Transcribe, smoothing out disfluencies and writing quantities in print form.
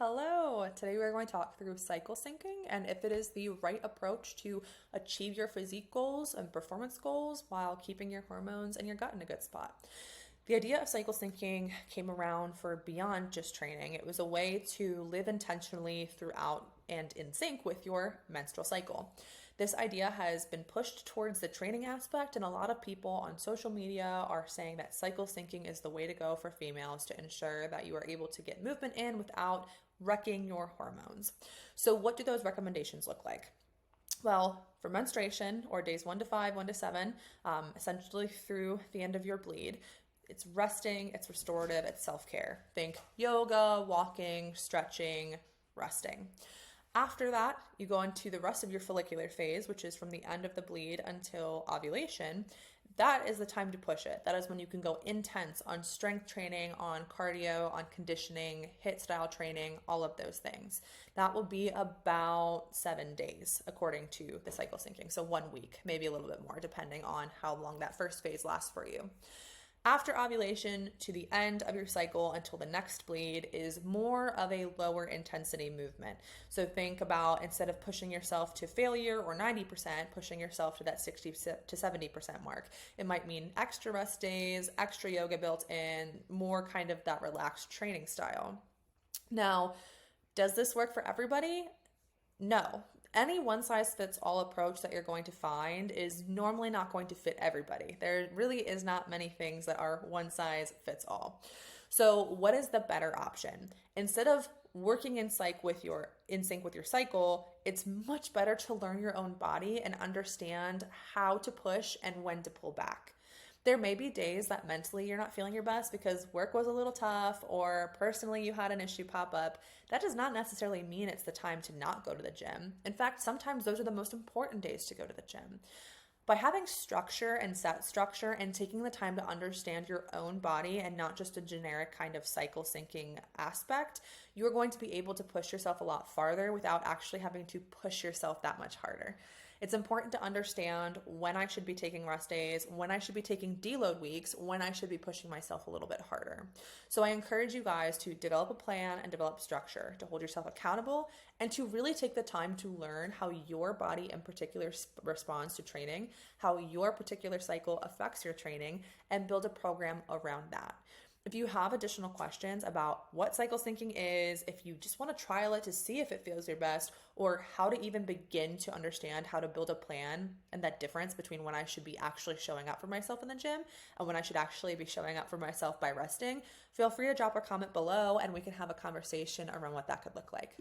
Hello! Today we're going to talk through cycle syncing and if it is the right approach to achieve your physique goals and performance goals while keeping your hormones and your gut in a good spot. The idea of cycle syncing came around for beyond just training. It was a way to live intentionally throughout and in sync with your menstrual cycle. This idea has been pushed towards the training aspect, and a lot of people on social media are saying that cycle syncing is the way to go for females to ensure that you are able to get movement in without wrecking your hormones. So, what do those recommendations look like? Well, for menstruation, or days 1 to 5, 1 to 7, essentially through the end of your bleed, it's resting, it's restorative, it's self care. Think yoga, walking, stretching, resting. After that, you go into the rest of your follicular phase, which is from the end of the bleed until ovulation. That is the time to push it. That is when you can go intense on strength training, on cardio, on conditioning, HIIT style training, all of those things. That will be about 7 days according to the cycle syncing. So 1 week, maybe a little bit more, depending on how long that first phase lasts for you. After ovulation to the end of your cycle until the next bleed is more of a lower intensity movement. So think about, instead of pushing yourself to failure or 90%, pushing yourself to that 60 to 70% mark. It might mean extra rest days, extra yoga built in, more kind of that relaxed training style. Now, does this work for everybody? No. Any one size fits all approach that you're going to find is normally not going to fit everybody. There really is not many things that are one size fits all. So what is the better option? Instead of working in sync with your cycle, it's much better to learn your own body and understand how to push and when to pull back. There may be days that mentally you're not feeling your best because work was a little tough or personally you had an issue pop up. That does not necessarily mean it's the time to not go to the gym. In fact, sometimes those are the most important days to go to the gym. By having structure and set structure and taking the time to understand your own body and not just a generic kind of cycle syncing aspect, you're going to be able to push yourself a lot farther without actually having to push yourself that much harder. It's important to understand when I should be taking rest days, when I should be taking deload weeks, when I should be pushing myself a little bit harder. So I encourage you guys to develop a plan and develop structure to hold yourself accountable and to really take the time to learn how your body in particular responds to training, how your particular cycle affects your training, and build a program around that. If you have additional questions about what cycle syncing is, if you just want to trial it to see if it feels your best, or how to even begin to understand how to build a plan and that difference between when I should be actually showing up for myself in the gym and when I should actually be showing up for myself by resting, feel free to drop a comment below and we can have a conversation around what that could look like.